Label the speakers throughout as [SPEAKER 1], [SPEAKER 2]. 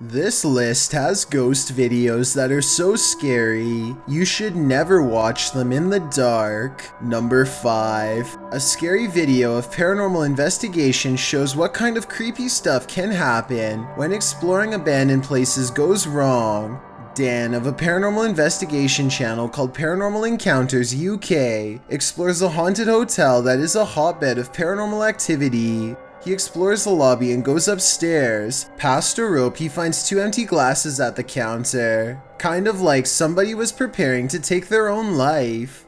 [SPEAKER 1] This list has ghost videos that are so scary, you should never watch them in the dark. Number 5. A scary video of Paranormal Investigation shows what kind of creepy stuff can happen when exploring abandoned places goes wrong. Dan of a paranormal investigation channel called Paranormal Encounters UK explores a haunted hotel that is a hotbed of paranormal activity. He explores the lobby and goes upstairs. Past a rope, he finds 2 empty glasses at the counter. Kind of like somebody was preparing to take their own life.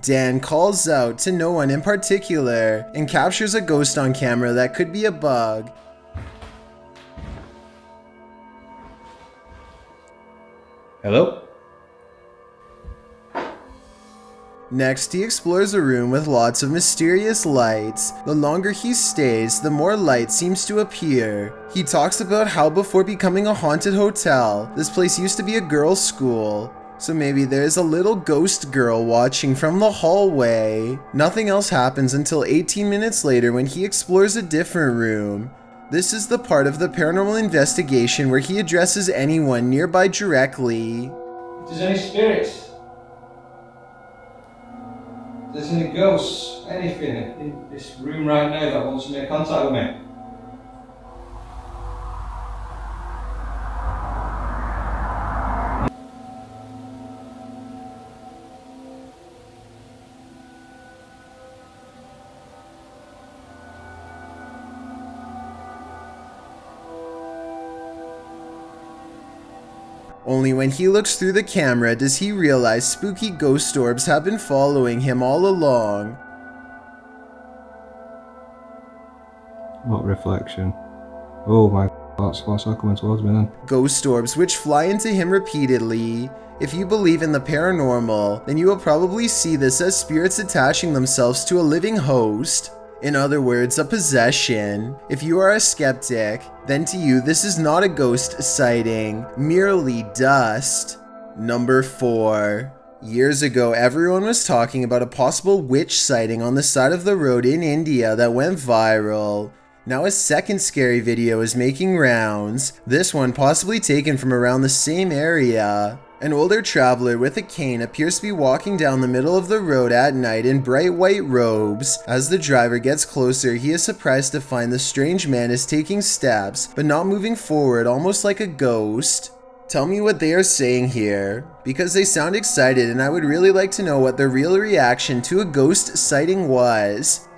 [SPEAKER 1] Dan calls out to no one in particular and captures a ghost on camera that could be a bug.
[SPEAKER 2] Hello?
[SPEAKER 1] Next, he explores a room with lots of mysterious lights. The longer he stays, the more light seems to appear. He talks about how before becoming a haunted hotel, this place used to be a girls' school. So maybe there's a little ghost girl watching from the hallway. Nothing else happens until 18 minutes later when he explores a different room. This is the part of the paranormal investigation where he addresses anyone nearby directly.
[SPEAKER 2] If there's any spirits, if there's any ghosts, anything in this room right now that wants to make contact with me.
[SPEAKER 1] Only when he looks through the camera does he realize spooky ghost orbs have been following him all along.
[SPEAKER 3] What reflection? Oh my, that's all coming towards me then.
[SPEAKER 1] Ghost orbs which fly into him repeatedly. If you believe in the paranormal, then you will probably see this as spirits attaching themselves to a living host. In other words, a possession. If you are a skeptic, then to you this is not a ghost sighting, merely dust. Number 4. Years ago, everyone was talking about a possible witch sighting on the side of the road in India that went viral. Now a second scary video is making rounds, this one possibly taken from around the same area. An older traveler with a cane appears to be walking down the middle of the road at night in bright white robes. As the driver gets closer, he is surprised to find the strange man is taking steps, but not moving forward, almost like a ghost. Tell me what they are saying here, because they sound excited and I would really like to know what their real reaction to a ghost sighting was.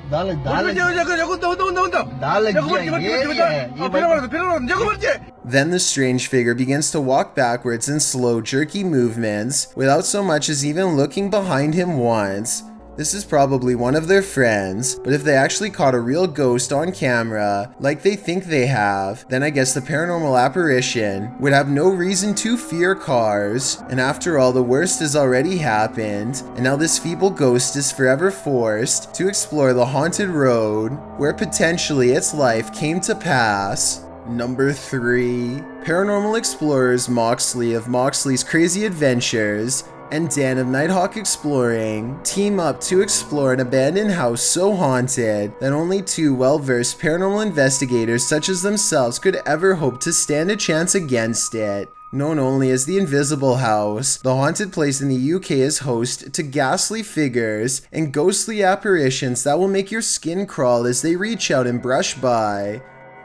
[SPEAKER 4] Then
[SPEAKER 1] the strange figure begins to walk backwards in slow, jerky movements, without so much as even looking behind him once. This is probably one of their friends, but if they actually caught a real ghost on camera, like they think they have, then I guess the paranormal apparition would have no reason to fear cars. And after all, the worst has already happened, and now this feeble ghost is forever forced to explore the haunted road, where potentially its life came to pass. Number 3. Paranormal explorers Moxley of Moxley's Crazy Adventures and Dan of Nighthawk Exploring team up to explore an abandoned house so haunted that only 2 well-versed paranormal investigators such as themselves could ever hope to stand a chance against it. Known only as the Invisible House, the haunted place in the UK is host to ghastly figures and ghostly apparitions that will make your skin crawl as they reach out and brush by.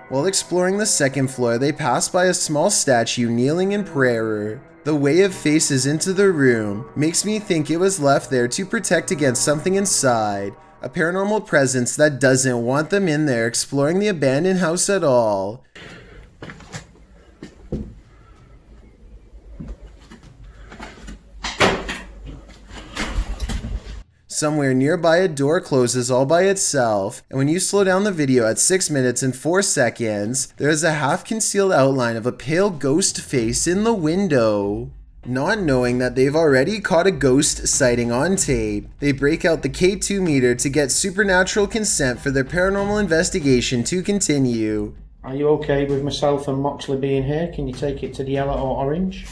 [SPEAKER 1] While exploring the second floor, they pass by a small statue kneeling in prayer. The way it faces into the room makes me think it was left there to protect against something inside, a paranormal presence that doesn't want them in there exploring the abandoned house at all. Somewhere nearby a door closes all by itself, and when you slow down the video at 6 minutes and 4 seconds, there is a half-concealed outline of a pale ghost face in the window. Not knowing that they've already caught a ghost sighting on tape, they break out the K2 meter to get supernatural consent for their paranormal investigation to continue.
[SPEAKER 5] Are you okay with myself and Moxley being here? Can you take it to the yellow or orange?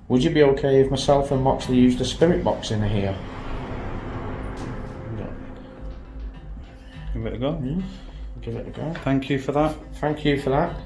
[SPEAKER 5] Would you be okay if myself and Moxley used the spirit box in here?
[SPEAKER 4] give it a go.
[SPEAKER 5] Give it a go.
[SPEAKER 4] Thank you for that.
[SPEAKER 5] Thank you for that.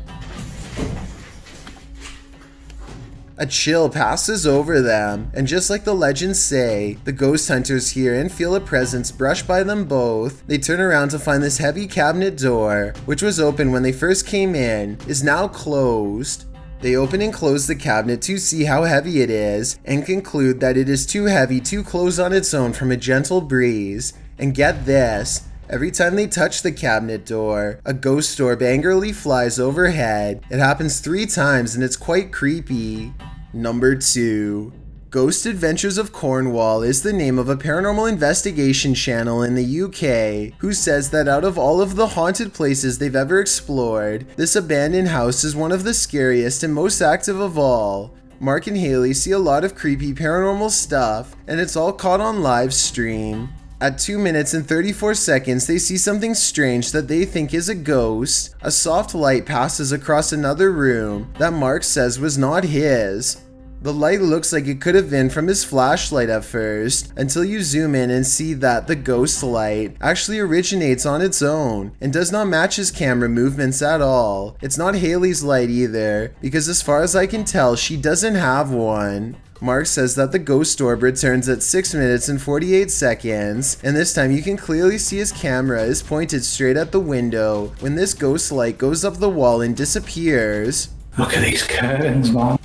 [SPEAKER 1] A chill passes over them, and just like the legends say, the ghost hunters hear and feel a presence brushed by them both. They turn around to find this heavy cabinet door, which was open when they first came in, is now closed. They open and close the cabinet to see how heavy it is, and conclude that it is too heavy to close on its own from a gentle breeze. And get this, every time they touch the cabinet door, a ghost orb angrily flies overhead. It happens 3 times and it's quite creepy. Number 2. Ghost Adventures of Cornwall is the name of a paranormal investigation channel in the UK who says that out of all of the haunted places they've ever explored, this abandoned house is one of the scariest and most active of all. Mark and Haley see a lot of creepy paranormal stuff, and it's all caught on live stream. At 2 minutes and 34 seconds, they see something strange that they think is a ghost. A soft light passes across another room that Mark says was not his. The light looks like it could have been from his flashlight at first, until you zoom in and see that the ghost light actually originates on its own and does not match his camera movements at all. It's not Haley's light either, because as far as I can tell, she doesn't have one. Mark says that the ghost orb returns at 6 minutes and 48 seconds, and this time you can clearly see his camera is pointed straight at the window when this ghost light goes up the wall and disappears.
[SPEAKER 4] Look at these curtains, man.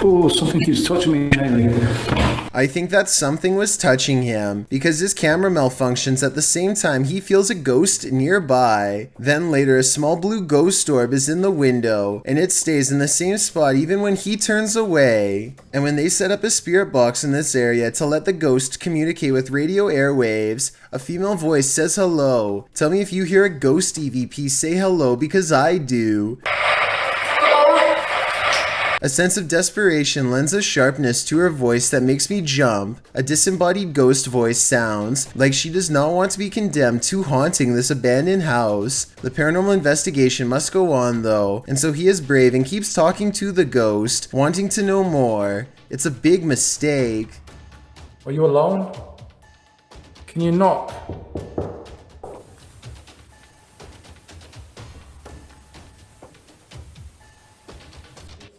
[SPEAKER 4] Oh, something keeps touching me, Haley.
[SPEAKER 1] I think that something was touching him because his camera malfunctions at the same time he feels a ghost nearby. Then later a small blue ghost orb is in the window and it stays in the same spot even when he turns away. And when they set up a spirit box in this area to let the ghost communicate with radio airwaves, a female voice says hello. Tell me if you hear a ghost EVP say hello because I do. A sense of desperation lends a sharpness to her voice that makes me jump. A disembodied ghost voice sounds like she does not want to be condemned to haunting this abandoned house. The paranormal investigation must go on though, and so he is brave and keeps talking to the ghost, wanting to know more. It's a big mistake.
[SPEAKER 6] Are you alone? Can you knock?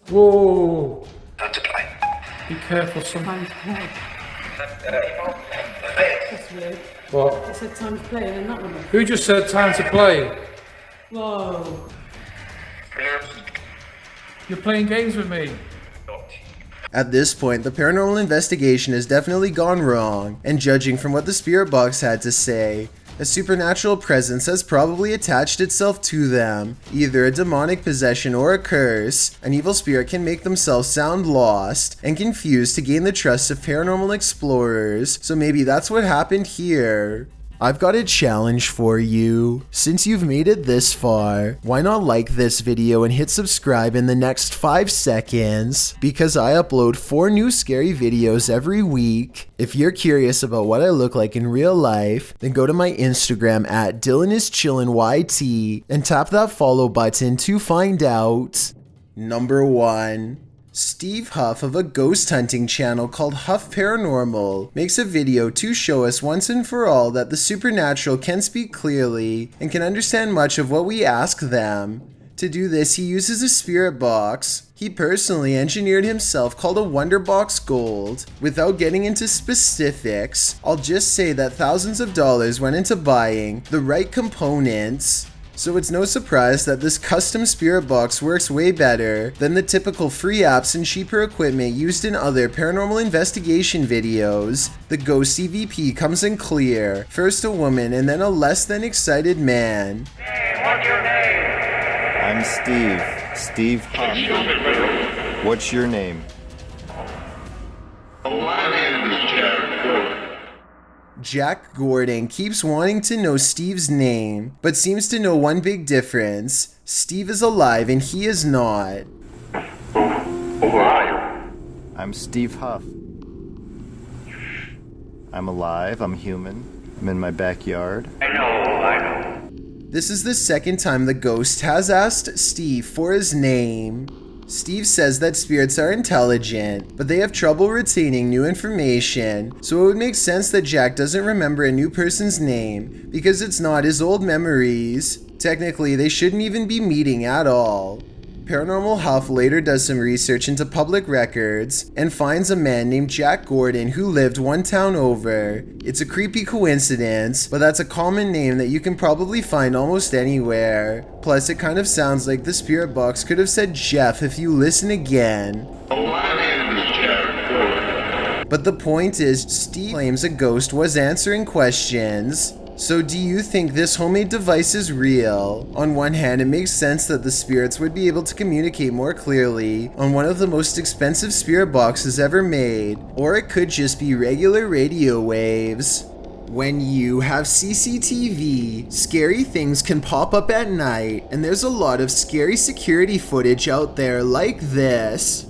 [SPEAKER 6] Whoa!
[SPEAKER 7] Time to play.
[SPEAKER 6] Be careful, son.
[SPEAKER 8] Time to play. That's weird.
[SPEAKER 6] What?
[SPEAKER 8] It said time to play and then that one.
[SPEAKER 6] Who just said time to play?
[SPEAKER 8] Whoa.
[SPEAKER 6] You're playing games with me.
[SPEAKER 1] At this point, the paranormal investigation has definitely gone wrong, and judging from what the spirit box had to say, a supernatural presence has probably attached itself to them, either a demonic possession or a curse. An evil spirit can make themselves sound lost and confused to gain the trust of paranormal explorers, so maybe that's what happened here. I've got a challenge for you. Since you've made it this far, why not like this video and hit subscribe in the next 5 seconds? Because I upload 4 new scary videos every week. If you're curious about what I look like in real life, then go to my Instagram at DylanIsChillinYT and tap that follow button to find out. Number 1. Steve Huff of a ghost hunting channel called Huff Paranormal makes a video to show us once and for all that the supernatural can speak clearly and can understand much of what we ask them. To do this, he uses a spirit box he personally engineered himself called a Wonderbox Gold. Without getting into specifics, I'll just say that thousands of dollars went into buying the right components. So it's no surprise that this custom spirit box works way better than the typical free apps and cheaper equipment used in other paranormal investigation videos. The ghost EVP comes in clear, first a woman and then a less than excited man.
[SPEAKER 7] Hey, what's your name?
[SPEAKER 9] I'm Steve Huff. What's your name?
[SPEAKER 7] My name is Jack Gordon.
[SPEAKER 1] Jack Gordon keeps wanting to know Steve's name, but seems to know one big difference. Steve is alive and he is not.
[SPEAKER 7] Who are you?
[SPEAKER 9] I'm Steve Huff. I'm alive, I'm human, I'm in my backyard.
[SPEAKER 7] I know.
[SPEAKER 1] This is the second time the ghost has asked Steve for his name. Steve says that spirits are intelligent, but they have trouble retaining new information, so it would make sense that Jack doesn't remember a new person's name because it's not his old memories. Technically, they shouldn't even be meeting at all. Paranormal Huff later does some research into public records and finds a man named Jack Gordon who lived one town over. It's a creepy coincidence, but that's a common name that you can probably find almost anywhere. Plus, it kind of sounds like the spirit box could have said Jeff if you listen again.
[SPEAKER 7] My name is Jack Gordon.
[SPEAKER 1] But the point is, Steve claims a ghost was answering questions. So do you think this homemade device is real? On one hand, it makes sense that the spirits would be able to communicate more clearly on one of the most expensive spirit boxes ever made, or it could just be regular radio waves. When you have CCTV, scary things can pop up at night, and there's a lot of scary security footage out there like this.